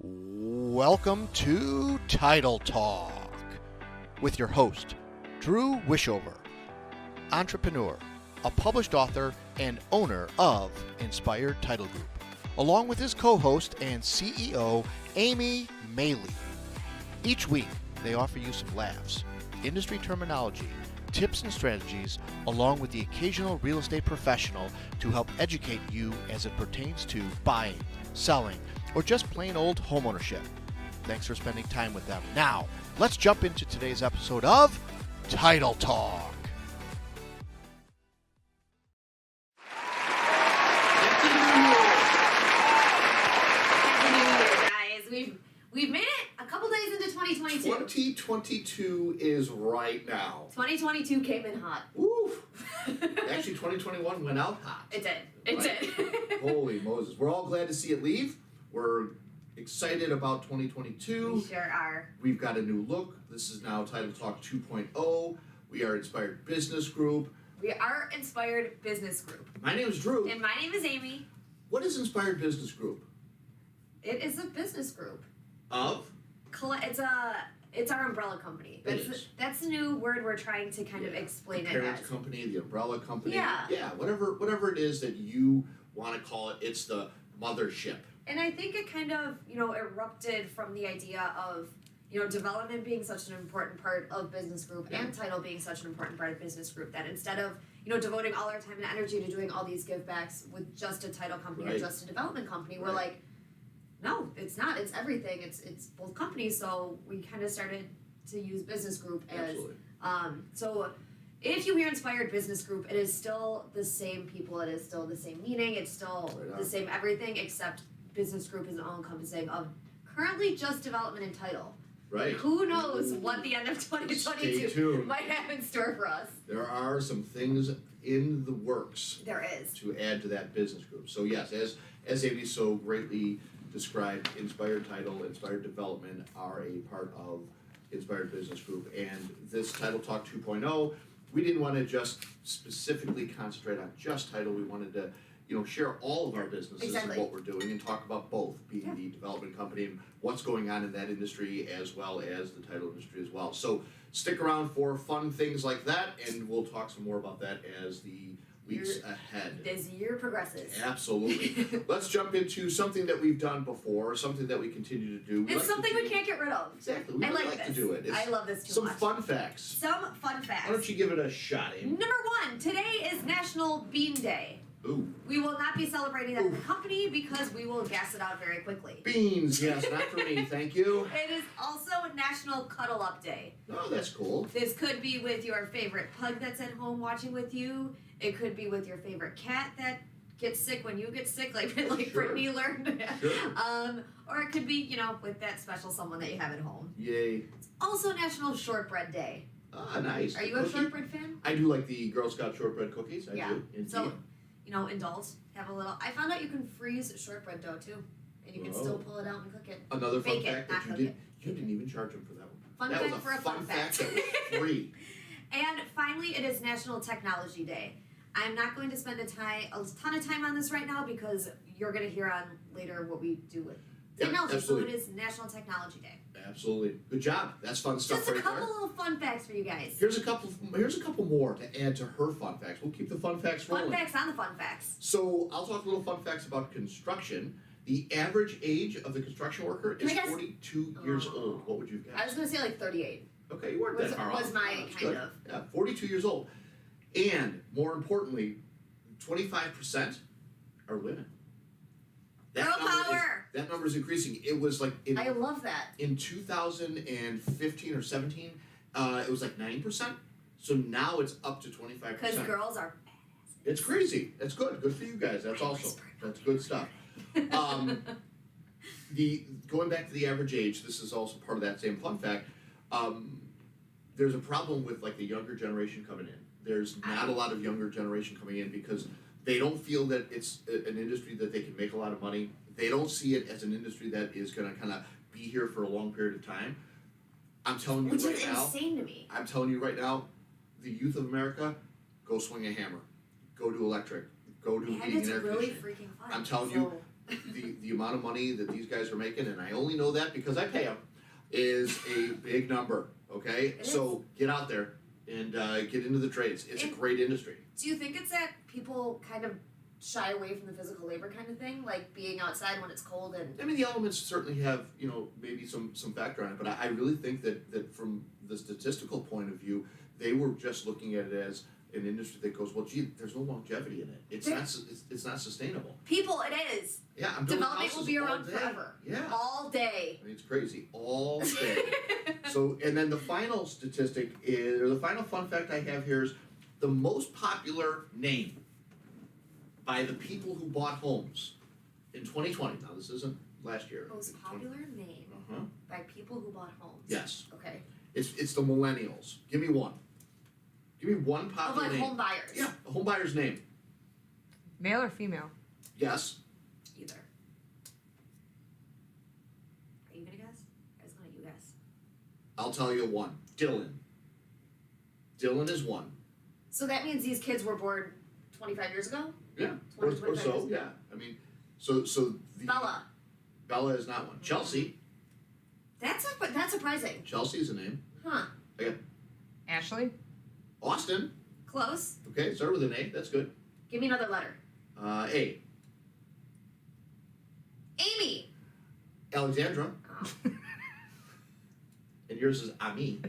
Welcome to Title Talk with your host, Drew Wishover, entrepreneur, a published author, and owner of Inspired Title Group, along with his co-host and CEO, Amy Maley. Each week, they offer you some laughs, industry terminology, tips and strategies, along with the occasional real estate professional to help educate you as it pertains to buying, selling, or just plain old homeownership. Thanks for spending time with them. Now, let's jump into today's episode of Title Talk. Happy New Year, guys. We've made it a couple days into 2022. 2022 is right now. 2022 came in hot. Woof. Actually, 2021 went out hot. It did. It did. Holy Moses. We're all glad to see it leave. We're excited about 2022. We sure are. We've got a new look. This is now Title Talk 2.0. We are Inspired Business Group. We are Inspired Business Group. My name is Drew. And my name is Amy. What is Inspired Business Group? It is a business group. Of? It's our umbrella company. That's the new word we're trying to kind of explain the it parent as. company, the umbrella company. Yeah. Yeah, whatever it is that you want to call it, it's the mothership. And I think it kind of, erupted from the idea of, development being such an important part of business group and title being such an important part of business group that instead of, devoting all our time and energy to doing all these give backs with just a title company or just a development company, we're like, no, it's not. It's everything. It's both companies. So we kind of started to use business group as, so if you hear Inspired Business Group, it is still the same people. It is still the same meaning. It's still the same everything, except business group is all encompassing of currently just development and title. Right. But who knows what the end of 2022 might have in store for us. There are some things in the works. There is. To add to that business group. So yes, as Amy so greatly described, Inspired Title, Inspired Development are a part of Inspired Business Group. And this Title Talk 2.0, we didn't want to just specifically concentrate on just title. We wanted to share all of our businesses and what we're doing and talk about both, being the development company and what's going on in that industry as well as the title industry as well. So stick around for fun things like that, and we'll talk some more about that as the weeks ahead. As year progresses. Absolutely. Let's jump into something that we've done before, something that we continue to do. It's something we can't get rid of. Exactly. We like to do it. I love this too much. Some fun facts. Some fun facts. Why don't you give it a shot, Amy? Number one, today is National Bean Day. Ooh. We will not be celebrating that in the company because we will gas it out very quickly. Beans, yes, not for me, thank you. It is also National Cuddle-Up Day. Oh, that's cool. This could be with your favorite pug that's at home watching with you. It could be with your favorite cat that gets sick when you get sick, like Brittany learned. Sure. Or it could be, with that special someone that you have at home. Yay. It's also National Shortbread Day. Ah, nice. Are you a shortbread fan? I do like the Girl Scout shortbread cookies. I do. Indeed. So, indulge, have a little. I found out you can freeze shortbread dough too, and you can still pull it out and cook it. Another fun Bake fact that you didn't even charge them for that one. That was a fun fact. That was free. And finally, it is National Technology Day. I'm not going to spend a ton of time on this right now because you're going to hear on later what we do with technology. So it is National Technology Day. Absolutely. Good job. That's fun stuff Just a couple little fun facts for you guys. Here's a couple more to add to her fun facts. We'll keep the fun facts rolling. Fun facts on the fun facts. So I'll talk a little fun facts about construction. The average age of the construction worker is 42 years old. What would you guess? I was going to say like 38. Okay, you weren't that far off. Was my kind of. Yeah, 42 years old. And more importantly, 25% are women. Girl power! That number is increasing. It was like I love that. In 2015 or 17, it was like 9%. So now it's up to 25%. Because girls are badass. It's crazy. That's good. Good for you guys. That's good stuff. Going back to the average age, this is also part of that same fun fact. There's a problem with like the younger generation coming in. There's not a lot of younger generation coming in because they don't feel that it's an industry that they can make a lot of money. They don't see it as an industry that is going to kind of be here for a long period of time. I'm telling you Which right is now. Insane to me. I'm telling you right now, the youth of America, go swing a hammer, go do electric, go do heating and air conditioning. Really freaking fun. I'm telling you, the amount of money that these guys are making, and I only know that because I pay them, is a big number. Okay, so get out there and get into the trades. It's a great industry. Do you think it's that people kind of shy away from the physical labor kind of thing, like being outside when it's cold and? I mean, the elements certainly have, maybe some factor on it, but I really think that from the statistical point of view, they were just looking at it as an industry that goes, well, gee, there's no longevity in it. It's not sustainable. People, it is. Yeah, I'm building Development will be around forever. Yeah. All day. I mean, it's crazy. All day. So, and then the final statistic is, or the final fun fact I have here is the most popular name by the people who bought homes in 2020. Now, this isn't last year. Most popular name by people who bought homes. Yes. Okay. It's the millennials. Give me one. Give me one popular Of name. home buyers. Yeah, a home buyer's name. Male or female? Yes. Either. Are you gonna guess? I was gonna let you guess. I'll tell you one. Dylan. Dylan is one. So that means these kids were born 25 years ago? Yeah. 20, Or 25 so, years ago. yeah. I mean, so the Bella. Bella is not one. Chelsea. That's surprising. Chelsea's a name. Huh. Ashley? Austin. Close. Okay, start with an A. That's good. Give me another letter. A. Amy. Alexandra. Oh. And yours is Ami.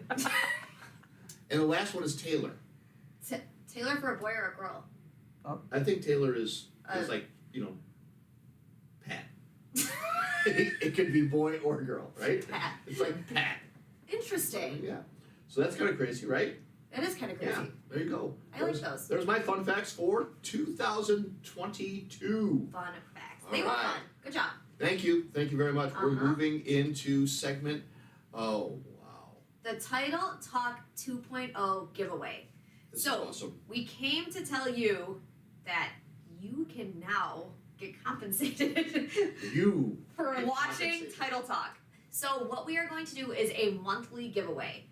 And the last one is Taylor. Taylor for a boy or a girl? I think Taylor is like, Pat. It could be boy or girl, right? Pat. It's like Pat. Interesting. Yeah. So that's kind of crazy, right? That is kind of crazy. Yeah. There you go. I like those. There's my fun facts for 2022. Fun facts. All They were right. fun. Good job. Thank you. Thank you very much. We're Uh-huh. moving into segment. Oh, wow. The Title Talk 2.0 giveaway. This So- is awesome. We came to tell you that you can now get compensated You for get watching compensated. Title Talk. So what we are going to do is a monthly giveaway.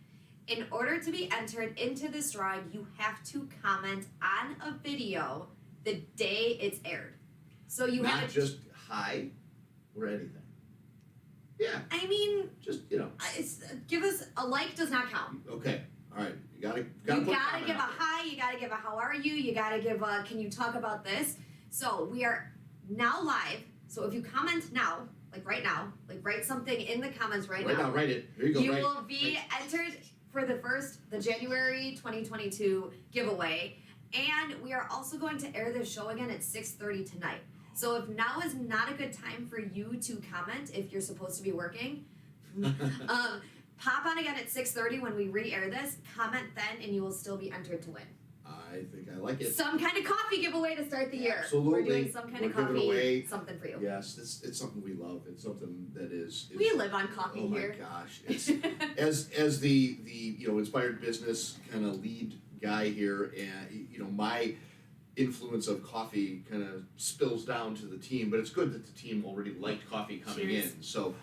In order to be entered into this drawing, you have to comment on a video the day it's aired. So you Not have just hi or anything. Yeah, I mean, just, give us a like does not count. okay. All right. You gotta You put gotta comment give a out there. hi, you gotta give a how are you, you gotta give a can you talk about this. So we are now live. So if you comment now, like right now, like write something in the comments right now. Write it. Here you go. You write. will be entered for the January 2022 giveaway. And we are also going to air this show again at 6:30 tonight. So if now is not a good time for you to comment if you're supposed to be working, pop on again at 6:30 when we re-air this, comment then, and you will still be entered to win. I think I like it. Some kind of coffee giveaway to start the year. Absolutely. We're doing some kind of We're giving coffee, away- something for you. Yes, it's something we love. It's something that is. We live on coffee oh here. my gosh! It's as the inspired business kind of lead guy here, and my influence of coffee kind of spills down to the team. But it's good that the team already liked coffee coming Cheers. in. So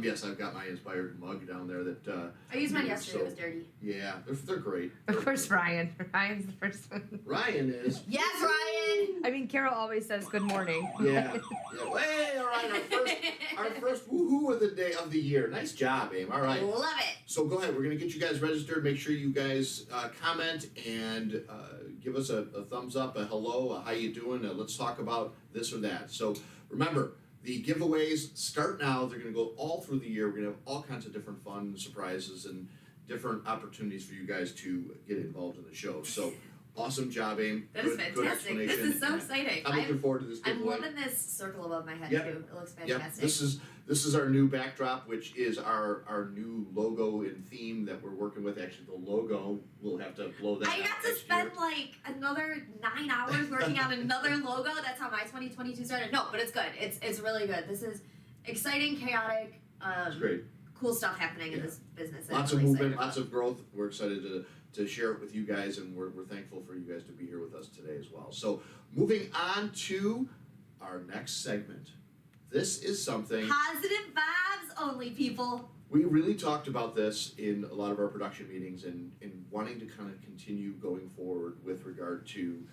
yes, I've got my inspired mug down there that. I used mine Yeah, yesterday. so- It was dirty. Yeah, they're great. Of course, Ryan. Ryan's the first one. Ryan is. Yes, Ryan. I mean, Carol always says good morning. Yeah. Hey, all right, our first woohoo of the year. Nice job, Aim. All right. Love it. So go ahead. We're gonna get you guys registered. Make sure you guys comment and give us a thumbs up, a hello, a how you doing. Let's talk about this or that. So remember, the giveaways start now. They're gonna go all through the year. We're gonna have all kinds of different fun surprises and different opportunities for you guys to get involved in the show. So awesome job, Aim. That is Good fantastic. This explanation. is so exciting. I'm looking forward to this I'm giveaway. loving this circle above my head Yep. too. It looks Yep, fantastic. this is our new backdrop, which is our new logo and theme that we're working with. Actually, the logo, we'll have to blow that I out got to next spend year. like another 9 hours working on another logo. That's how my 2022 started. No, but it's good. It's really good. This is exciting, chaotic, It's great. cool stuff happening in Yeah. this business. that Lots I'm of really movement, excited lots of growth. We're excited to share it with you guys, and we're thankful for you guys to be here with us today as well. So moving on to our next segment. This is something about. Positive vibes only, people. we really talked about this in a lot of our production meetings and wanting to kind of continue going forward with regard to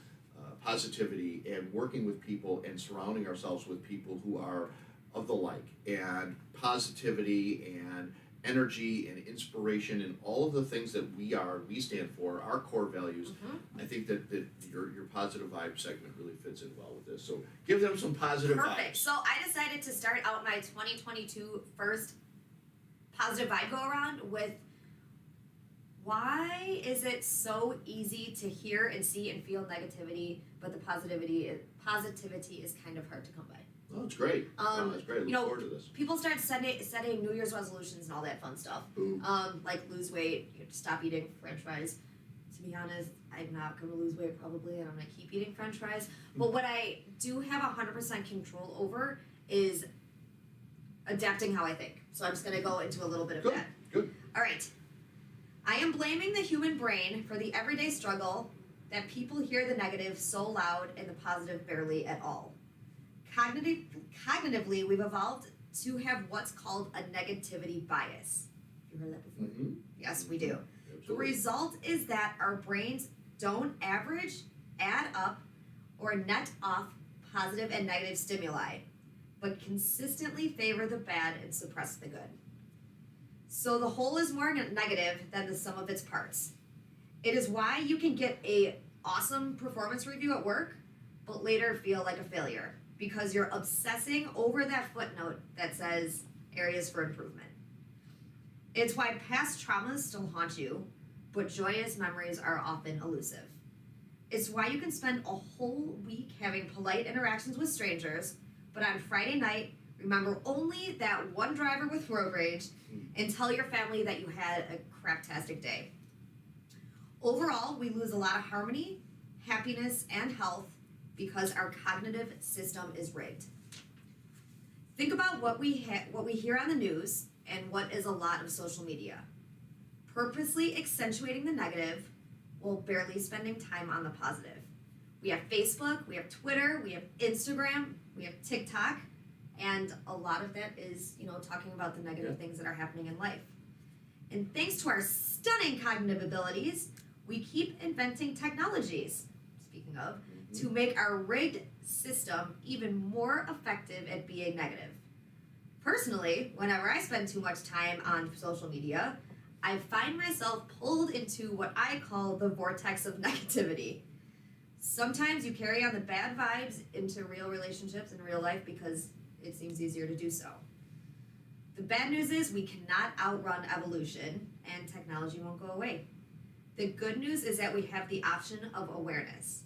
positivity and working with people and surrounding ourselves with people who are of the like, and positivity and energy and inspiration and all of the things that we stand for, our core values. I think that your positive vibe segment really fits in well with this. So give them some positive Perfect. vibes. So I decided to start out my 2022 first positive vibe go around with, why is it so easy to hear and see and feel negativity, but the positivity is kind of hard to come by? Oh, it's great. That's great. Look forward to this. People start setting New Year's resolutions and all that fun stuff. Boom. Like lose weight, stop eating French fries. To be honest, I'm not going to lose weight probably, and I'm going to keep eating French fries. But what I do have 100% control over is adapting how I think. So I'm just going to go into a little bit of that. Good. All right. I am blaming the human brain for the everyday struggle that people hear the negative so loud and the positive barely at all. Cognitively, we've evolved to have what's called a negativity bias. You heard that before? Mm-hmm. Yes, we do. Absolutely. The result is that our brains don't average, add up, or net off positive and negative stimuli, but consistently favor the bad and suppress the good. So the whole is more negative than the sum of its parts. It is why you can get an awesome performance review at work, but later feel like a failure, because you're obsessing over that footnote that says areas for improvement. It's why past traumas still haunt you, but joyous memories are often elusive. It's why you can spend a whole week having polite interactions with strangers, but on Friday night, remember only that one driver with road rage and tell your family that you had a craptastic day. Overall, we lose a lot of harmony, happiness, and health because our cognitive system is rigged. Think about what we hear on the news and what is a lot of social media. Purposely accentuating the negative while barely spending time on the positive. We have Facebook, we have Twitter, we have Instagram, we have TikTok, and a lot of that is, talking about the negative things that are happening in life. And thanks to our stunning cognitive abilities, we keep inventing technologies, speaking of, to make our rigged system even more effective at being negative. Personally, whenever I spend too much time on social media, I find myself pulled into what I call the vortex of negativity. Sometimes you carry on the bad vibes into real relationships in real life because it seems easier to do so. The bad news is we cannot outrun evolution, and technology won't go away. The good news is that we have the option of awareness.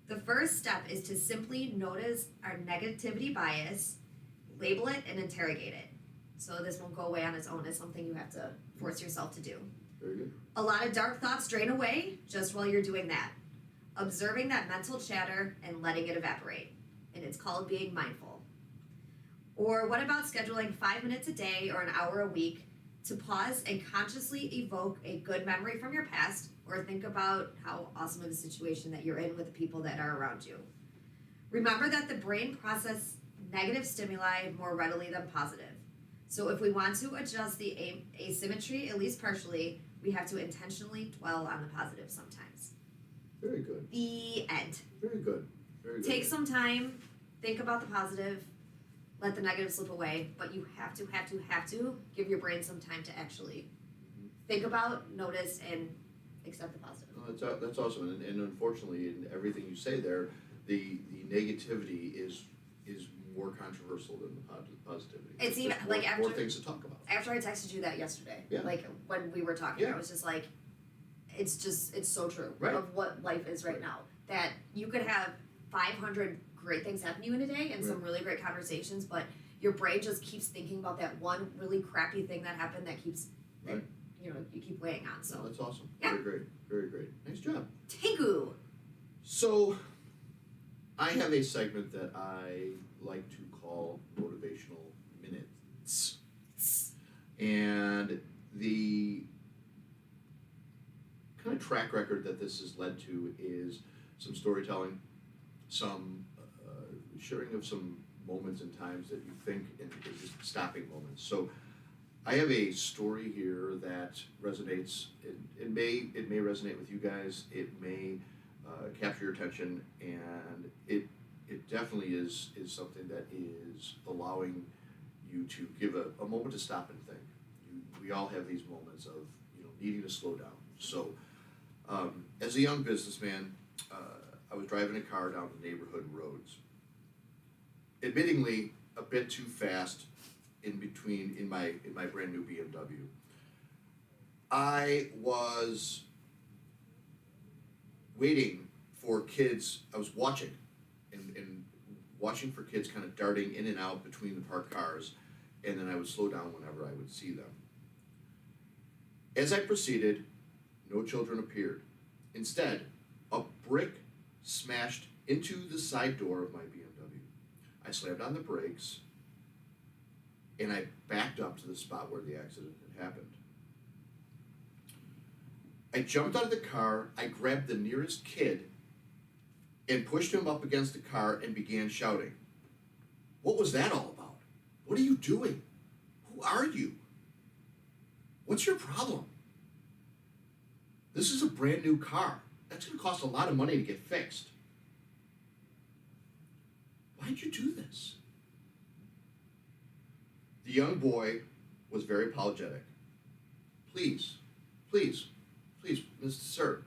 The first step is to simply notice our negativity bias, label it, and interrogate it. So this won't go away on its own. It's something you have to force yourself to do. Very good. A lot of dark thoughts drain away just while you're doing that. Observing that mental chatter and letting it evaporate. And it's called being mindful. Or what about scheduling 5 minutes a day or an hour a week to pause and consciously evoke a good memory from your past, or think about how awesome of a situation that you're in with the people that are around you. Remember that the brain processes negative stimuli more readily than positive. So if we want to adjust the asymmetry, at least partially, we have to intentionally dwell on the positive sometimes. Very good. The end. Very good. Very good. Take some time, think about the positive, let the negative slip away, but you have to give your brain some time to actually think about, notice, and accept the positive. No, that's awesome, and unfortunately, in everything you say there, the negativity is more controversial than the positivity. It's even There's like more after things to talk about. After I texted you that yesterday, Yeah. like when we were talking, Yeah. I was just like, it's so true Right. of what life is right now. That you could have 500 great things happen to you in a day and some really great conversations, but your brain just keeps thinking about that one really crappy thing that happened that keeps that, Right. you keep weighing on. So No, that's awesome. Yeah. Very great. Very great. Nice job. Tengu. So, I have a segment that I like to call motivational minutes. And the kind of track record that this has led to is some storytelling, some sharing of some moments and times that you think and just stopping moments. So I have a story here that resonates. It may resonate with you guys. It may capture your attention, and it definitely is something that is allowing you to give a moment to stop and think. We all have these moments of needing to slow down. So as a young businessman, I was driving a car down the neighborhood roads, admittingly a bit too fast in my brand new BMW. I was waiting for kids. I was watching and watching for kids kind of darting in and out between the parked cars, and then I would slow down whenever I would see them. As I proceeded, no children appeared. Instead, a brick smashed into the side door of my BMW. I slammed on the brakes, and I backed up to the spot where the accident had happened. I jumped out of the car, I grabbed the nearest kid, and pushed him up against the car and began shouting. What was that all about? What are you doing? Who are you? What's your problem? This is a brand new car. That's going to cost a lot of money to get fixed. Why'd you do this? The young boy was very apologetic. Please, mister,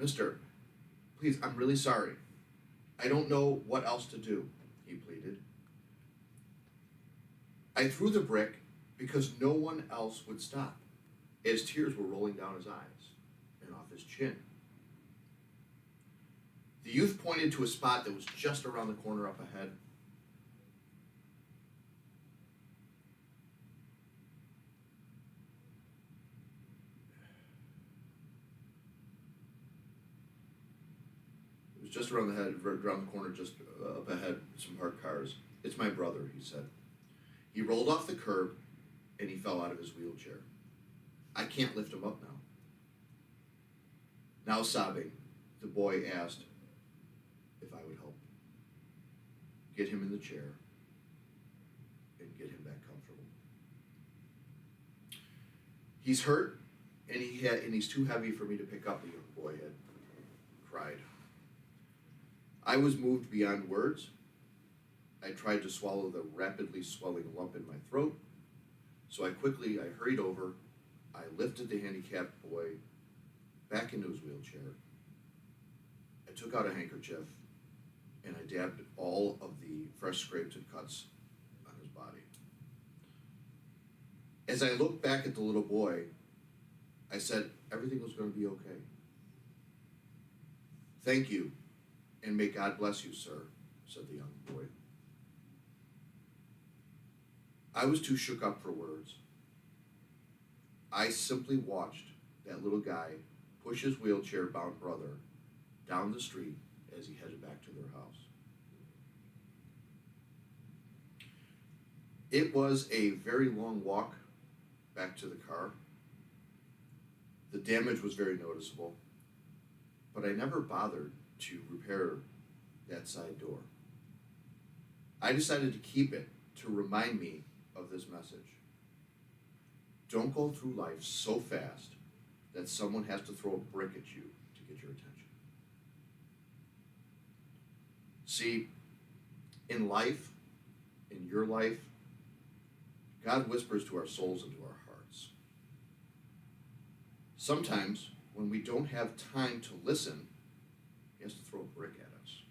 please, I'm really sorry. I don't know what else to do, he pleaded. I threw the brick because no one else would stop, as tears were rolling down his eyes and off his chin. The youth pointed to a spot that was just around the corner up ahead. It was just around the corner, just up ahead, some parked cars. It's my brother, he said. He rolled off the curb and he fell out of his wheelchair. I can't lift him up now. Now sobbing, the boy asked if I would help get him in the chair and get him back comfortable. He's hurt and he's too heavy for me to pick up, the young boy had cried. I was moved beyond words. I tried to swallow the rapidly swelling lump in my throat, so I hurried over. I lifted the handicapped boy back into his wheelchair. I took out a handkerchief and I dabbed all of the fresh scrapes and cuts on his body. As I looked back at the little boy, I said, everything was going to be okay. Thank you, and may God bless you, sir, said the young boy. I was too shook up for words. I simply watched that little guy push his wheelchair-bound brother down the street as he headed back to their house. It was a very long walk back to the car. The damage was very noticeable, but I never bothered to repair that side door. I decided to keep it to remind me of this message. Don't go through life so fast that someone has to throw a brick at you to get your attention. See, in life, in your life, God whispers to our souls and to our hearts. Sometimes, when we don't have time to listen, He has to throw a brick at us.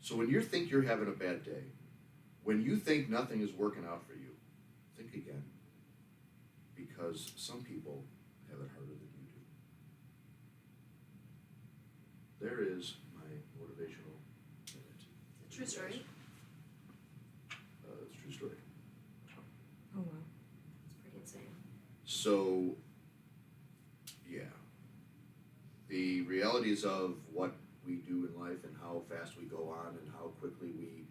So when you think you're having a bad day, when you think nothing is working out for you, think again. Because some people have it harder than you do. There is my motivational minute. True story. It's a true story. Oh, wow. It's pretty insane. So, yeah. The realities of what we do in life and how fast we go on and how quickly we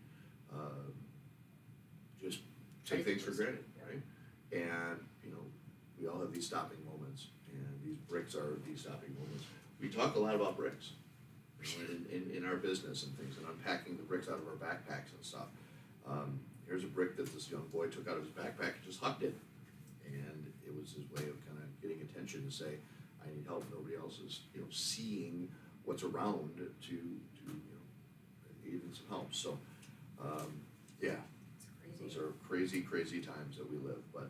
just take things for granted, right? And, we all have these stopping moments, and these bricks are these stopping moments. We talk a lot about bricks in our business and things, and unpacking the bricks out of our backpacks and stuff. Here's a brick that this young boy took out of his backpack and just hucked it, and it was his way of kind of getting attention to say, I need help. Nobody else is, seeing what's around to even some help. So, yeah, It's those crazy. are crazy times that we live. But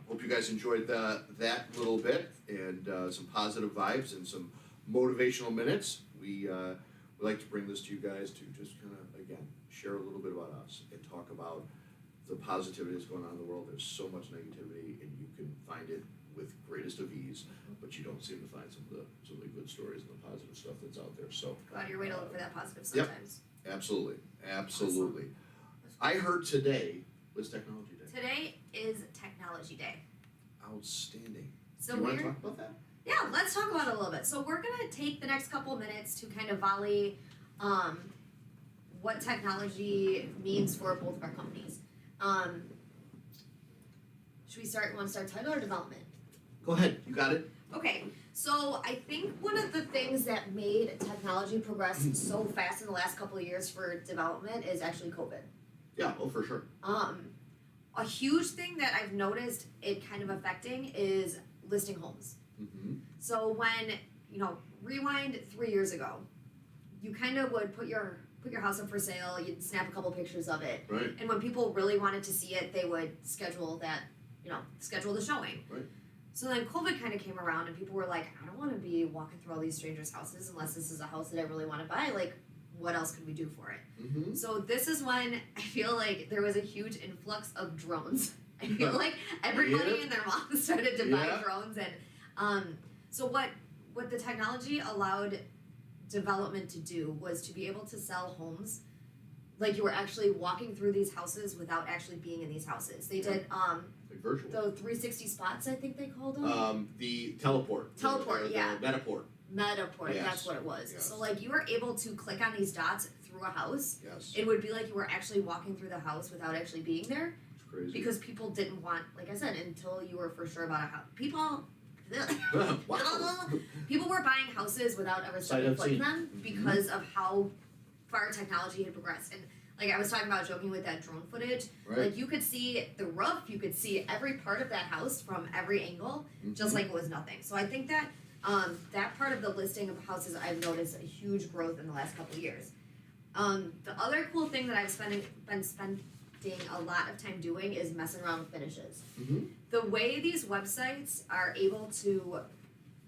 hope you guys enjoyed that little bit and some positive vibes and some motivational minutes. We like to bring this to you guys to just kind of, again, share a little bit about us and talk about the positivity that's going on in the world. There's so much negativity, and you can find it with greatest of ease, but you don't seem to find some of the good stories and the positive stuff that's out there. So Go out of your way to look for that positive Yep. sometimes. absolutely. I heard today was Technology Day. Today is Technology Day. Outstanding. So Do you want to we're talk about that? Yeah, let's talk about it a little bit. So we're gonna take the next couple of minutes to kind of volley what technology means for both of our companies. Should we start? Want to start title or development? Go ahead. You got it. Okay, so I think one of the things that made technology progress so fast in the last couple of years for development is actually COVID. Yeah. Oh, for sure. A huge thing that I've noticed it kind of affecting is listing homes. Mm-hmm. So when, rewind 3 years ago, you kind of would put your house up for sale, you'd snap a couple pictures of it, Right. and when people really wanted to see it, they would schedule the showing. Right. So then COVID kind of came around and people were like, I don't want to be walking through all these strangers' houses unless this is a house that I really want to buy. Like, what else could we do for it? Mm-hmm. So this is when I feel like there was a huge influx of drones. I feel like everybody Yeah. and their mom started to buy Yeah. drones, and so what the technology allowed development to do was to be able to sell homes like you were actually walking through these houses without actually being in these houses. They did Like virtual. the 360 spots, I think they called them. The teleport. Teleport, the yeah. Metaport. Metaport, Yes. that's what it was. Yes. So like you were able to click on these dots through a house. Yes. It would be like you were actually walking through the house without actually being there. It's crazy. Because people didn't want, like I said, until you were for sure about a house. Wow. People were buying houses without ever stepping foot in unseen. them because of how far technology had progressed. And like I was talking about joking with that drone footage, Right. like you could see the roof, you could see every part of that house from every angle, just like it was nothing. So I think that that part of the listing of houses I've noticed a huge growth in the last couple of years. The other cool thing that I've been spending a lot of time doing is messing around with finishes. Mm-hmm. The way these websites are able to,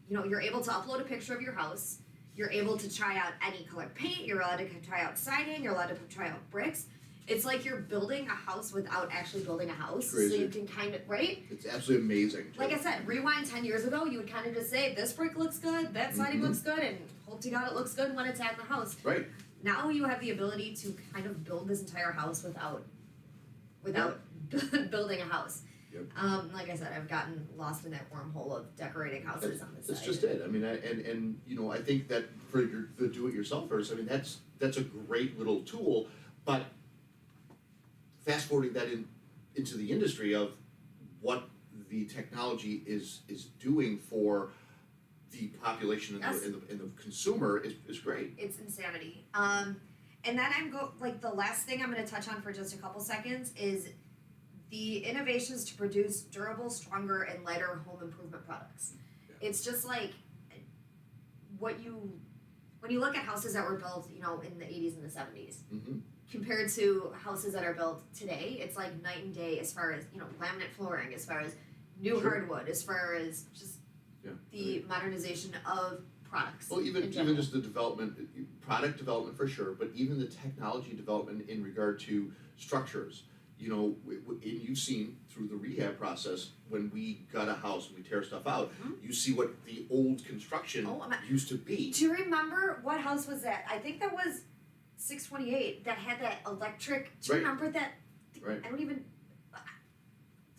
you're able to upload a picture of your house, you're able to try out any color paint, you're allowed to try out siding, you're allowed to try out bricks. It's like you're building a house without actually building a house. Crazy. So you can kind of, right? It's absolutely amazing. Like I said, rewind 10 years ago, you would kind of just say, this brick looks good, that siding Mhm. looks good, and hope to God it looks good when it's at the house. Right. Now you have the ability to kind of build this entire house without building a house. Yep. Like I said, I've gotten lost in that wormhole of decorating houses on the side. That's just it. I mean, I think that for the do-it-yourselfers, I mean, that's a great little tool. But fast forwarding that into the industry of what the technology is doing for the population and, Yes. and the consumer is great. It's insanity. And then the last thing I'm going to touch on for just a couple seconds is the innovations to produce durable, stronger, and lighter home improvement products. Yeah. It's just like when you look at houses that were built, in the 80s and the 70s, Mm-hmm. compared to houses that are built today, it's like night and day as far as, laminate flooring, as far as new Sure. hardwood, as far as just the modernization of products. Well, in even general. just the development, product development for sure, but even the technology development in regard to structures. And you've seen through the rehab process when we gut a house and we tear stuff out, Mhm. you see what the old construction used to be. Do you remember what house was that? I think that was 628 that had that electric. Do you Right. remember that? Right. I don't even. It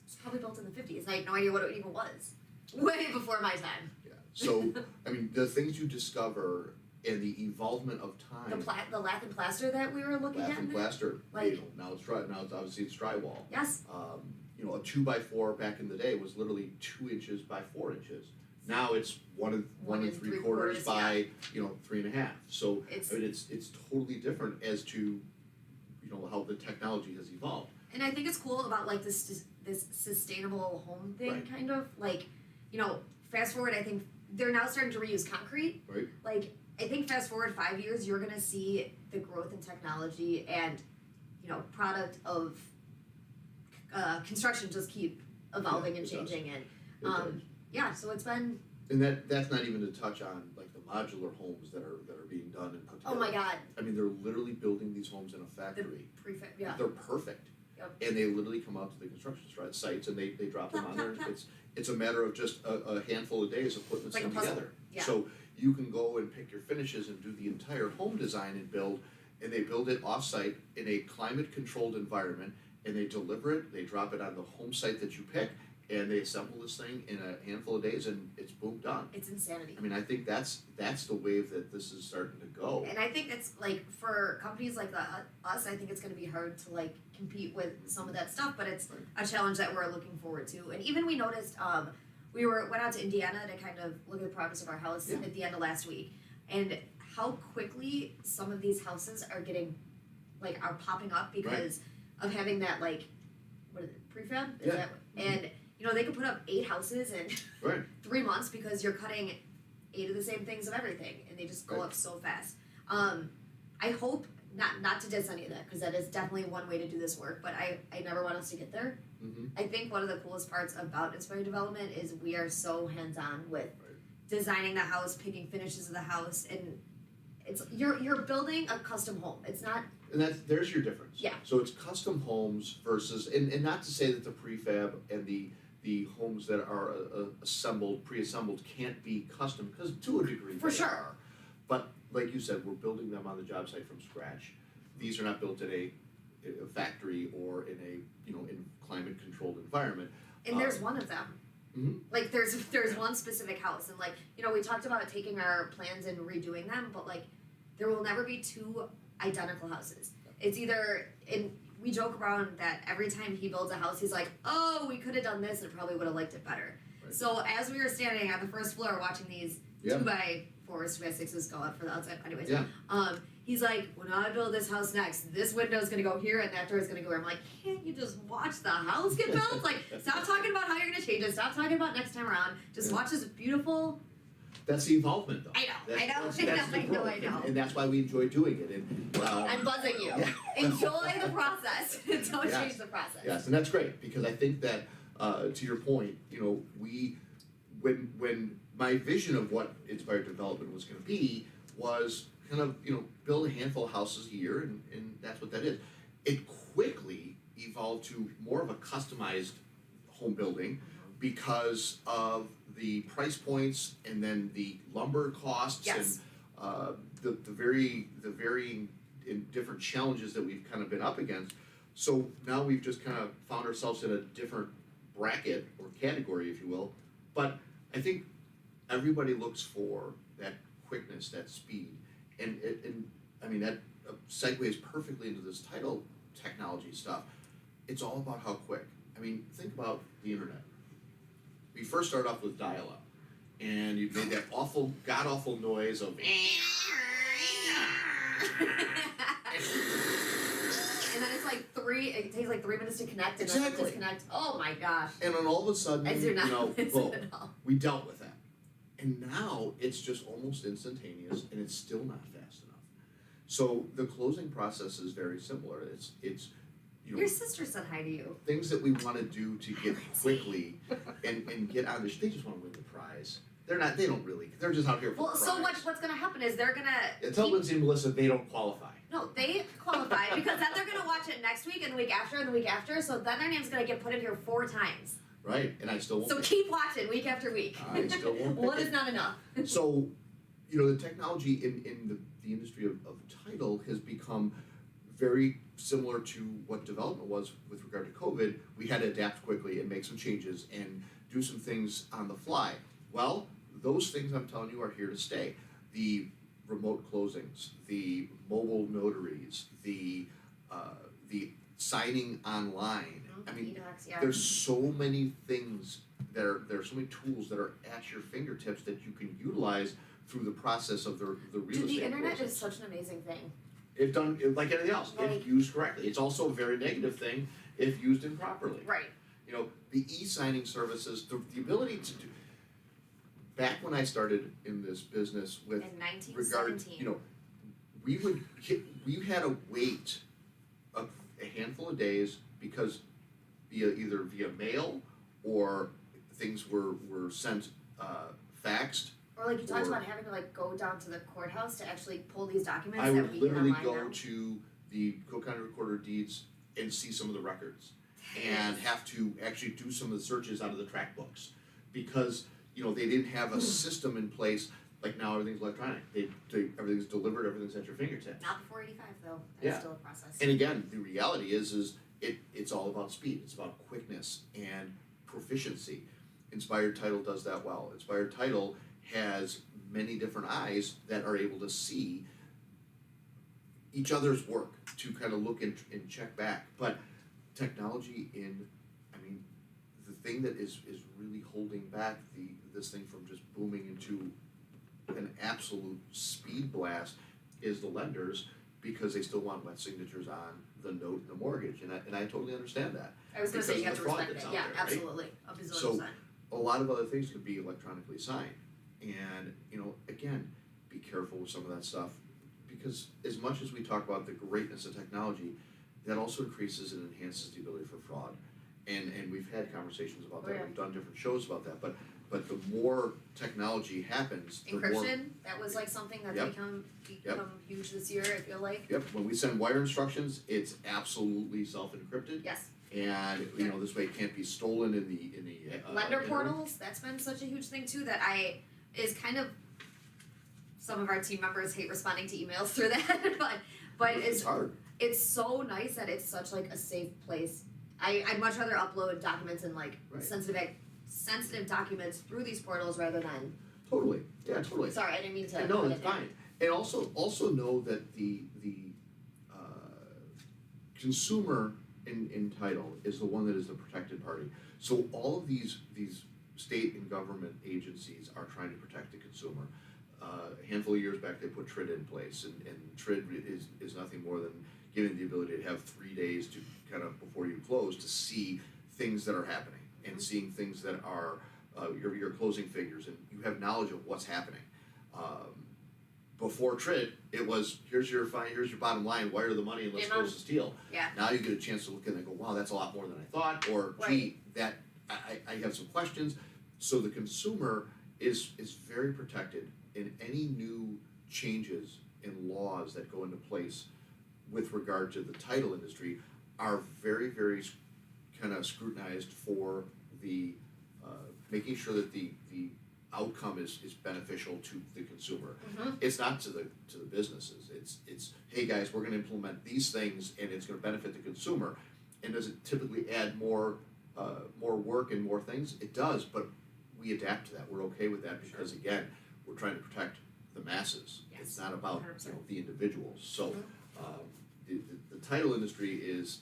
was probably built in the 50s. I had no idea what it even was. Way before my time. Yeah. So I mean, the things you discover and the evolvement of time. The lath and plaster that we were looking Lath at. and in there? plaster. Like- Now it's dry. Now it's obviously it's drywall. Yes. A 2x4 back in the day was literally 2 inches by 4 inches. Now it's one and three quarters by 3.5. So It's I mean, it's totally different as to how the technology has evolved. And I think it's cool about like this sustainable home thing, Right. kind of like, fast forward. I think they're now starting to reuse concrete. Right. Like, I think fast forward 5 years, you're gonna see the growth in technology and, product of construction just keep evolving and it does. changing and It does. yeah, so it's been, And that's not even to touch on like the modular homes that are being done and put together. oh my god, I mean, they're literally building these homes in a factory. prefab, yeah. They're perfect. Yep. And they literally come out to the construction sites and they drop them Plop, on plop, there. plop. It's a matter of just a handful of days of putting this Like a thing puzzle. together. Yeah. So you can go and pick your finishes and do the entire home design and build, and they build it off-site in a climate-controlled environment, and they deliver it, they drop it on the home site that you pick, and they assemble this thing in a handful of days, and it's boom, done. It's insanity. I mean, I think that's the wave that this is starting to go. And I think it's like for companies like us, I think it's going to be hard to like compete with some of that stuff, but it's a challenge that we're looking forward to. And even we noticed, we went out to Indiana to kind of look at the progress of our house Yeah. at the end of last week, and how quickly some of these houses are getting, are popping up because of having that what is it, prefab? Yeah. And they could put up 8 houses in Right. 3 months because you're cutting 8 of the same things of everything, and they just go Right. up so fast. I hope not to diss any of that because that is definitely one way to do this work, but I never want us to get there. Mm-hmm. I think one of the coolest parts about Inspired Development is we are so hands-on with designing the house, picking finishes of the house, and it's you're building a custom home. It's not. And there's your difference. Yeah. So it's custom homes versus, and not to say that the prefab and the homes that are pre-assembled can't be custom, because to a degree For they sure. are. But like you said, we're building them on the job site from scratch. These are not built in a factory or in a in climate controlled environment. And there's one of them. Mhm. Like there's one specific house, and we talked about taking our plans and redoing them, but there will never be 2 identical houses. It's either, and we joke around that every time he builds a house, he's like, oh, we could have done this and probably would have liked it better. Right. So as we were standing on the first floor watching these Yeah. 2x4s, 2x6s go up for the outside, anyways. Yeah. He's like, when I build this house next, this window's gonna go here and that door's gonna go here. I'm like, can't you just watch the house get built? Stop talking about how you're gonna change it. Stop talking about next time around. Just Yeah. watch this beautiful. That's the involvement, though. I know, That's I know, the I know, growth, I know. And that's why we enjoy doing it. And I'm buzzing you. Yeah. Enjoy the process. Don't Yes. change the process. Yes, and that's great, because I think that, to your point, when my vision of what Inspired Development was gonna be was kind of, build a handful of houses a year, and that's what that is. It quickly evolved to more of a customized home building because of the price points and then the lumber costs Yes. and the varying in different challenges that we've kind of been up against. So now we've just kind of found ourselves in a different bracket or category, if you will. But I think everybody looks for that quickness, that speed, and I mean that segues perfectly into this title technology stuff. It's all about how quick. I mean, think about the internet. We first started off with dial-up, and you made that god awful noise of. And then it's it takes 3 minutes to connect and then Exactly. disconnect. Oh my gosh. And then all of a sudden, I do not miss boom, it at all. we dealt with that. And now it's just almost instantaneous, and it's still not fast enough. So the closing process is very similar. It's Your sister said hi to you. things that we want to do to get quickly and get on they just want to win the prize. They don't really, they're just out here for Well, the so prize. what's gonna happen is they're gonna Tell keep- Lindsay and Melissa they don't qualify. No, they qualify because then they're gonna watch it next week and the week after and the week after, so then their name's gonna get put in here 4 times. Right? And I still won't So pick keep watching week after week. I still won't pick One it. is not enough. So, the technology in the industry of title has become very similar to what development was with regard to COVID. We had to adapt quickly and make some changes and do some things on the fly. Well, those things I'm telling you are here to stay. The remote closings, the mobile notaries, the signing online. I mean, Edox, yeah. there's so many things there's so many tools that are at your fingertips that you can utilize through the process of the real Dude, estate the internet process. is such an amazing thing. If done like anything else, Like- if used correctly. It's also a very negative thing if used improperly. Right. The e-signing services, the ability to do back when I started in this business with In regard, 1917. we had to wait a handful of days because either via mail or things were sent faxed. Or like you talked or- about having to like go down to the courthouse to actually pull these documents I that would we get literally online go now. to the Cook County Recorder of Deeds and see some of the records and have to actually do some of the searches out of the track books because they didn't have a system in place. Like now everything's electronic. Everything's delivered. Everything's at your fingertips. Not before 85 though. That's Yeah. still a process. And again, the reality is it's all about speed. It's about quickness and proficiency. Inspired Title does that well. Inspired Title has many different eyes that are able to see each other's work to kind of look and check back. But technology the thing that is really holding back this thing from just booming into an absolute speed blast is the lenders, because they still want wet signatures on the note and the mortgage, and I totally understand that. I was going to say you have because to of the fraud respect that's that. out Yeah, there, right? absolutely. A bazillion So- percent. A lot of other things could be electronically signed, and again, be careful with some of that stuff, because as much as we talk about the greatness of technology, that also increases and enhances the ability for fraud, and we've had conversations about that. Oh, yeah. We've done different shows about that, but the more technology happens, the more. Encryption, that was like something that's Yep. become huge this year, I feel like. Yep, when we send wire instructions, it's absolutely self-encrypted, Yes. and this way it can't be stolen in the Lender interim. portals, that's been such a huge thing too that is kind of, some of our team members hate responding to emails through that, but It's hard. it's so nice that it's such like a safe place. I'd much rather upload documents and like Right. sensitive documents through these portals rather than. Totally, yeah, totally. Sorry, I didn't mean to. And no, cut that's it in. fine. And also know that the consumer in title is the one that is the protected party. So all of these state and government agencies are trying to protect the consumer. A handful of years back, they put TRID in place, and TRID is nothing more than giving the ability to have 3 days to kind of before you close to see things that are happening and seeing things that are your closing figures, and you have knowledge of what's happening. Before TRID, it was here's your bottom line, wire the money and let's close this deal. Yeah. Now you get a chance to look in and go, wow, that's a lot more than I thought, or gee, that I have some questions. So the consumer is very protected in any new changes in laws that go into place with regard to the title industry are very, very kind of scrutinized for the making sure that the outcome is beneficial to the consumer. Mhm. It's not to the businesses. It's hey guys, we're going to implement these things and it's going to benefit the consumer. And does it typically add more work and more things? It does, but we adapt to that. We're okay with that because again, we're trying to protect the masses. Yes. It's not about 100%. the individuals. So Mhm. the title industry is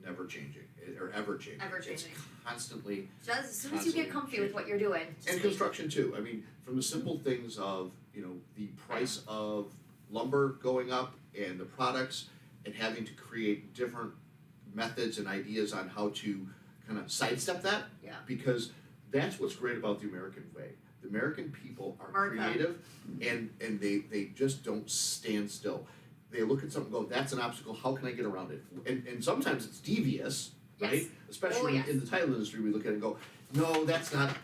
never changing or ever changing. Ever changing. It's constantly. Just as soon as you get Constantly comfy with what you're doing. just And leave. construction too. I mean, from the simple things of the price of lumber going up and the products, and having to create different methods and ideas on how to kind of sidestep that. Yeah. Because that's what's great about the American way. The American people are America. creative, and they just don't stand still. They look at something and go, that's an obstacle, how can I get around it? And sometimes it's devious, Yes. right? Especially Oh, yes. in the title industry, we look at it and go, no, that's not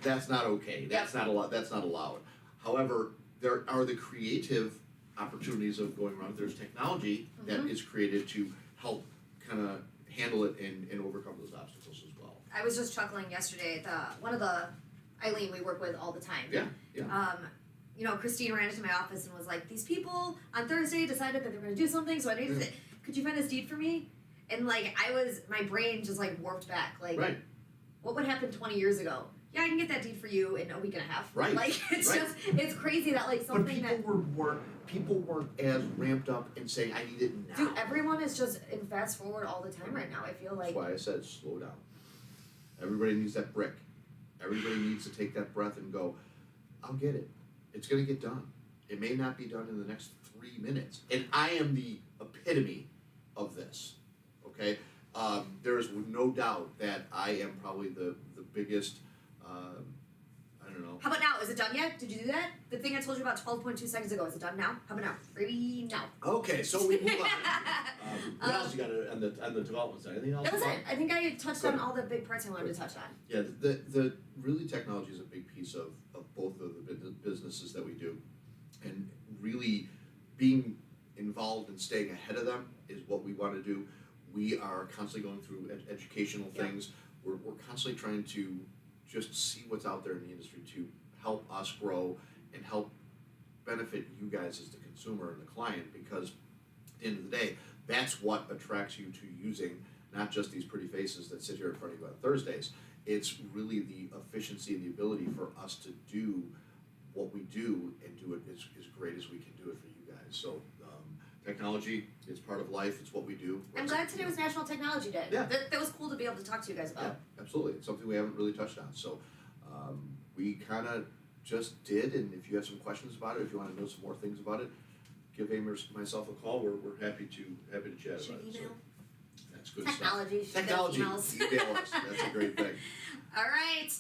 okay, that's not allowed. However, there are the creative opportunities of going around. There's technology that Mhm. is created to help kind of handle it and overcome those obstacles as well. I was just chuckling yesterday at one of the Eileen we work with all the time. Yeah, yeah. Christine ran into my office and was like, "These people on Thursday decided that they're going to do something, so I need to. Could you find this deed for me?" And like my brain just like warped back. Like, Right. what would happen 20 years ago? Yeah, I can get that deed for you in a week and a half. Right, Like it's right. it's crazy that like But something people weren't as ramped up and saying, I need it now. dude, everyone is just in fast forward all the time right now. I feel like That's why I said slow down. Everybody needs that brick. Everybody needs to take that breath and go, I'll get it. It's gonna get done. It may not be done in the next 3 minutes. And I am the epitome of this, okay? There is no doubt that I am probably the biggest, I don't know. How about now? Is it done yet? Did you do that? The thing I told you about 12.2 seconds ago, is it done now? How about now? Maybe now. Okay, so we move on. What else you got on the development side? Anything else? That was about- it. I think I touched on all the big parts I wanted to touch on. Yeah, the really technology is a big piece of both of the businesses that we do, and really being involved and staying ahead of them is what we want to do. We are constantly going through educational things. We're constantly trying to just see what's out there in the industry to help us grow and help benefit you guys as the consumer and the client, because at the end of the day, that's what attracts you to using not just these pretty faces that sit here in front of you on Thursdays. It's really the efficiency and the ability for us to do what we do and do it as great as we can do it for you guys. So technology is part of life. It's what we do. I'm glad today was National Technology Day. Yeah. That was cool to be able to talk to you guys about. Yeah, absolutely. It's something we haven't really touched on. So we kind of just did, and if you have some questions about it, if you want to know some more things about it, give Amy or myself a call. We're happy to chat Should about it. So email? that's good Technology. stuff. Technology. Emails. Email us. That's a great thing. All right.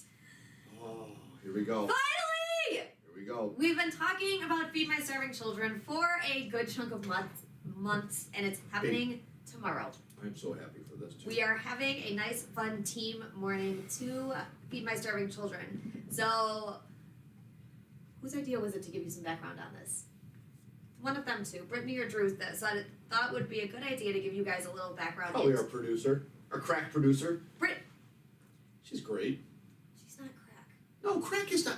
Oh, here we go. Finally! Here we go. We've been talking about Feed My Starving Children for a good chunk of months, and it's happening tomorrow. I'm so happy for this too. We are having a nice, fun team morning to Feed My Starving Children. So, whose idea was it to give you some background on this? One of them two, Brittany or Drew, so I thought would be a good idea to give you guys a little background. Probably our producer, our crack producer. Britt. She's great. She's not crack. No, crack is not.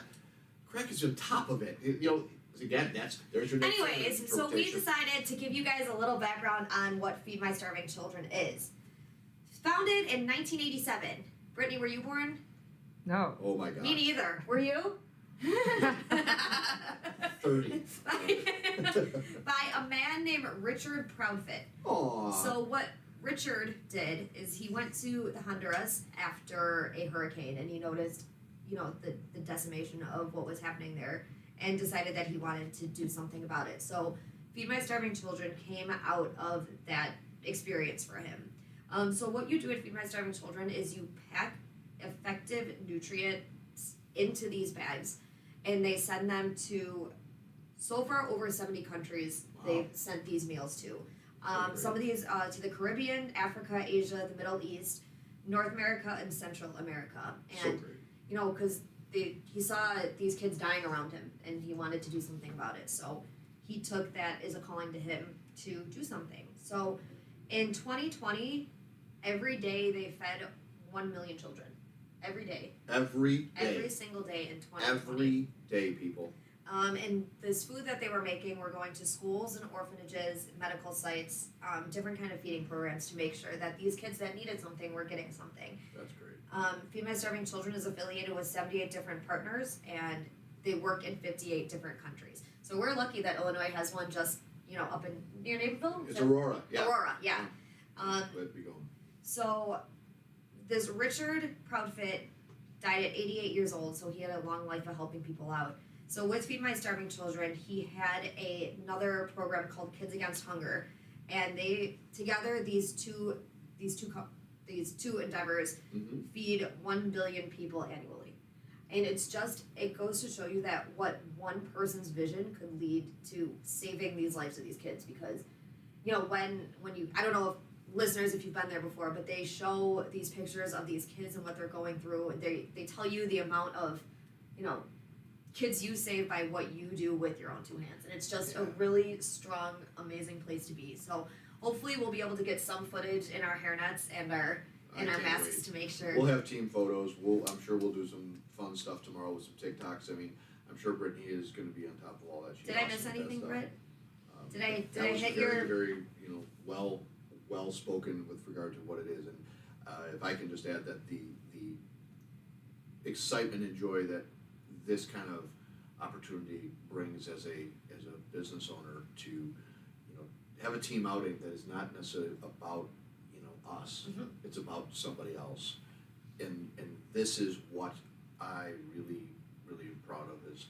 Crack is on top of it. You know, again, there's your next Anyways, so we interpretation. decided to give you guys a little background on what Feed My Starving Children is. Founded in 1987. Brittany, were you born? No. Oh my God. Me neither. Were you? 30. By a man named Richard Proudfoot. Aww. So what Richard did is he went to the Honduras after a hurricane, and he noticed, the decimation of what was happening there, and decided that he wanted to do something about it. So Feed My Starving Children came out of that experience for him. So what you do at Feed My Starving Children is you pack effective nutrients into these bags, and they send them to, so far, over 70 countries. Wow. They've sent these meals to. great. Some of these to the Caribbean, Africa, Asia, the Middle East, North America, and Central America. So And, great. because he saw these kids dying around him, and he wanted to do something about it. So he took that as a calling to him to do something. So in 2020, every day they fed 1 million children. Every day. Every day. Every single day in 2020. Every day, people. And this food that they were making were going to schools and orphanages, medical sites, different kind of feeding programs to make sure that these kids that needed something were getting something. That's great. Feed My Starving Children is affiliated with 78 different partners, and they work in 58 different countries. So we're lucky that Illinois has one just, up in near Naperville. It's Aurora. Yeah. Aurora, yeah. Glad to be going. So this Richard Proudfoot died at 88 years old, so he had a long life of helping people out. So with Feed My Starving Children, he had another program called Kids Against Hunger, and they together these two endeavors Mm-hmm. feed 1 billion people annually. And it goes to show you that what one person's vision could lead to saving these lives of these kids, because when you, I don't know if listeners, if you've been there before, but they show these pictures of these kids and what they're going through, and they tell you the amount of kids you save by what you do with your own two hands, and it's just a really strong, amazing place to be. So hopefully we'll be able to get some footage in our hairnets and our can't masks wait. to make sure. We'll have team photos. I'm sure we'll do some fun stuff tomorrow with some TikToks. I mean, I'm sure Brittany is going to be on top of all that. She's Did I awesome miss with that anything, stuff. Britt? Did That I was hit very, your? very, well spoken with regard to what it is, and if I can just add that the excitement and joy that this kind of opportunity brings as a business owner to have a team outing that is not necessarily about us. Mhm. It's about somebody else, and this is what I really am proud of is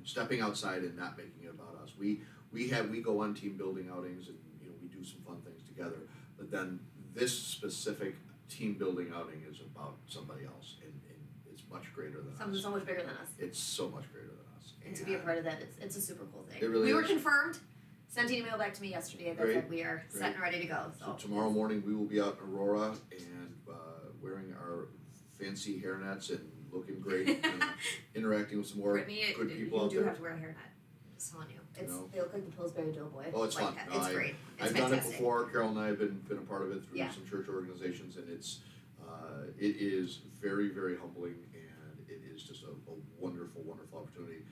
stepping outside and not making it about us. We go on team building outings, and we do some fun things together, but then this specific team building outing is about somebody else, and it's much greater than Something us. so much bigger than us. It's so much greater than us. And to be a part of that, it's a super cool thing. It really we were is. confirmed. Sent an email back to me yesterday that Great, said we are set and ready to go. So tomorrow morning we will be out in Aurora and wearing our fancy hairnets and looking great and interacting with some more Brittany, good people you out do there. have to wear a hairnet. I'm just telling you. They look like the Pillsbury Doughboy. Oh, it's like fun. That. No, It's great. It's I've fantastic. done it before. Carol and I have been a part of it through Yeah. some church organizations, and it is very, very humbling, and it is just a wonderful, wonderful opportunity.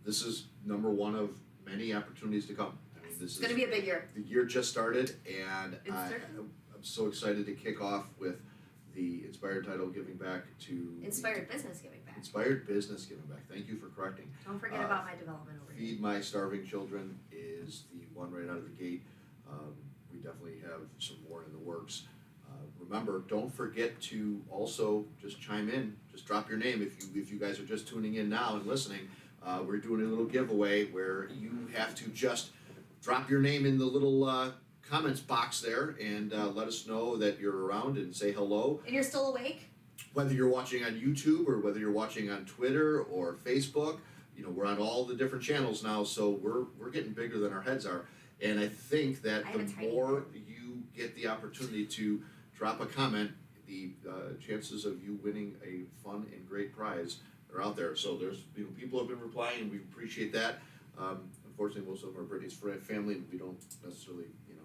This is number one of many opportunities to come. I mean, this It's going to be a big year. the year just started, and It started. I'm so excited to kick off with the Inspired Title Giving Back to Inspired business giving back. Inspired Business Giving Back. Thank you for correcting. Don't forget about my development over here. Feed My Starving Children is the one right out of the gate. We definitely have some more in the works. Remember, don't forget to also just chime in. Just drop your name if you guys are just tuning in now and listening. We're doing a little giveaway where you have to just drop your name in the little comments box there and let us know that you're around and say hello. And you're still awake? Whether you're watching on YouTube or whether you're watching on Twitter or Facebook, you know, we're on all the different channels now, so we're getting bigger than our heads are. And I think that I have a the tiny more you get the opportunity to drop a comment, the chances of you winning a fun and great prize are out there. So there's, you know, people have been replying, and we appreciate that. Unfortunately, most of them are Brittany's family, and we don't necessarily, you know,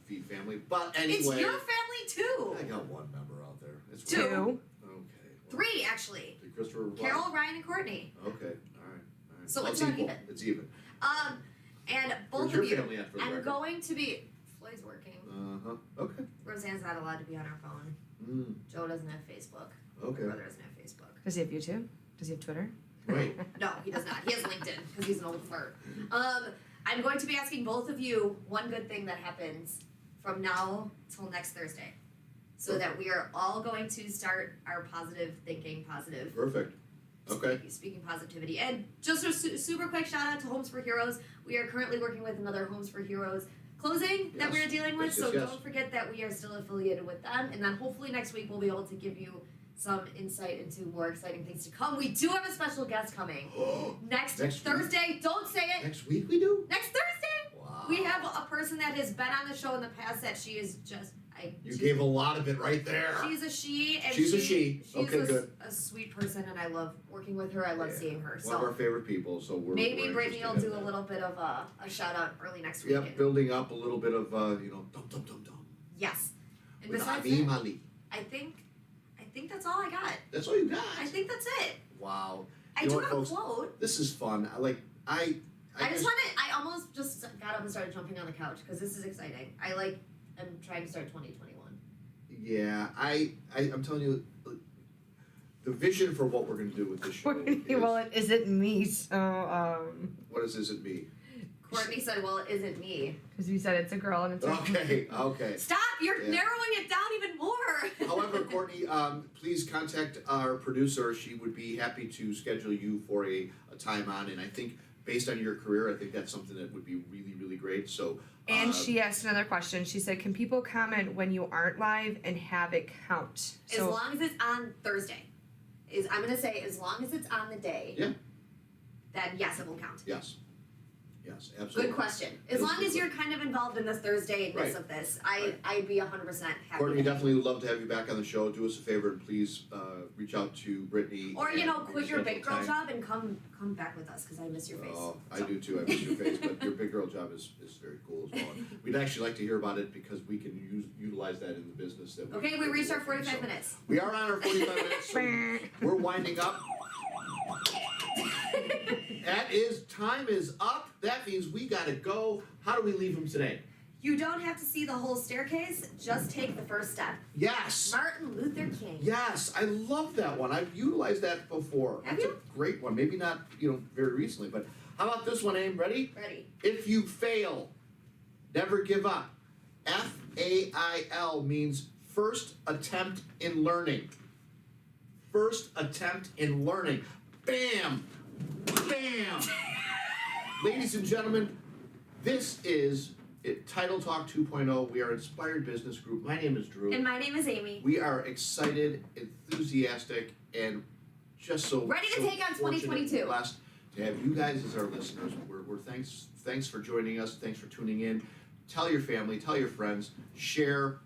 feed family. But anyway, It's your family too. I got one member out there. It's Two. Okay. Well, 3 actually. did Christopher reply? Carol, Ryan, and Courtney. Okay. All right. So Well, it's not equal. even. It's even. And both Where's your of you. family at for the I'm record? going to be. Floyd's working. Okay. Roseanne's not allowed to be on her phone. Joe doesn't have Facebook. Okay. My brother doesn't have Facebook. Does he have YouTube? Does he have Twitter? Right. No, he does not. He has LinkedIn because he's an old flirt. I'm going to be asking both of you one good thing that happens from now till next Thursday, so that we are all going to start our positive thinking, positive. Perfect. Okay. Speaking positivity. And just a super quick shout out to Homes for Heroes. We are currently working with another Homes for Heroes closing that Yes. we're dealing with, Yes, so yes. don't forget that we are still affiliated with them. And then hopefully next week we'll be able to give you some insight into more exciting things to come. We do have a special guest coming next Next week? Thursday. Don't say it. Next week we do? Next Thursday. Wow. We have a person that has been on the show in the past that she is just You gave a lot of it right there. She's a she, and She's a she. She's Okay, good. a sweet person, and I love working with her. I love Yeah. seeing her. One of our So favorite people, so we're maybe we're Brittany will interested do in a that. little bit of a shout out early next week. Yep, building up a little bit of you know, dum dum dum dum. Yes. And With besides Ami that, Mali. I think that's all I got. That's all you got. I think that's it. Wow. I You know do what, have folks? a quote. This is fun. I I almost just got up and started jumping on the couch because this is exciting. I'm trying to start 2021. Yeah, I'm telling you, the vision for what we're going to do with this show is, Well, it isn't me, so what is it me? Courtney said, "Well, it isn't me." because you said it's a girl and it's Okay. Stop! You're Yeah. narrowing it down even more. However, Courtney, please contact our producer. She would be happy to schedule you for a time on, and I think based on your career, I think that's something that would be really, really great. So. And she asked another question. She said, "Can people comment when you aren't live and have it count?" As long as it's on Thursday. I'm gonna say as long as it's on the day. Yeah. Then yes, it will count. Yes, absolutely. Good question. It As is long good as you're kind of involved in this Thursday-ness Right. of this, Right. I'd be 100% happy. Courtney, to- definitely would love to have you back on the show. Do us a favor and please reach out to Brittany. Or and quit your big girl schedule time. job and come back with us because I miss your face. Oh, I do too. I miss your face, but your big girl job is very cool as well. We'd actually like to hear about it because we can utilize that in the business that we. Okay, we reached our work in. 45 So minutes. We are on our 45 minutes. So we're winding up. Time is up. That means we gotta go. How do we leave them today? You don't have to see the whole staircase. Just take the first step. Yes. Martin Luther King. Yes, I love that one. I've utilized that before. Have That's you? a great one. Maybe not, very recently, but how about this one, Aim? Ready? Ready. If you fail, never give up. FAIL means first attempt in learning. First attempt in learning. Bam! Bam! Ladies and gentlemen, this is Title Talk 2.0. We are Inspired Business Group. My name is Drew. And my name is Amy. We are excited, enthusiastic, and just so Ready to so take on fortunate 2022. and blessed to have you guys as our listeners. We're thanks for joining us. Thanks for tuning in. Tell your family, tell your friends, share,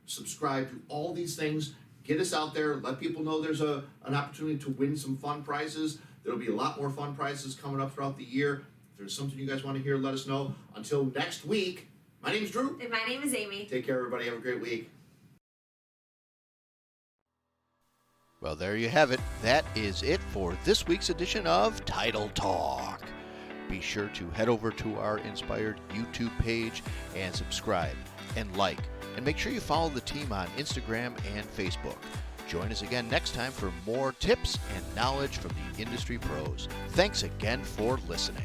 subscribe to all these things. Get us out there. Let people know there's an opportunity to win some fun prizes. There'll be a lot more fun prizes coming up throughout the year. If there's something you guys want to hear, let us know. Until next week, my name's Drew. And my name is Amy. Take care, everybody. Have a great week. Well, there you have it. That is it for this week's edition of Title Talk. Be sure to head over to our Inspired YouTube page and subscribe and like. And make sure you follow the team on Instagram and Facebook. Join us again next time for more tips and knowledge from the industry pros. Thanks again for listening.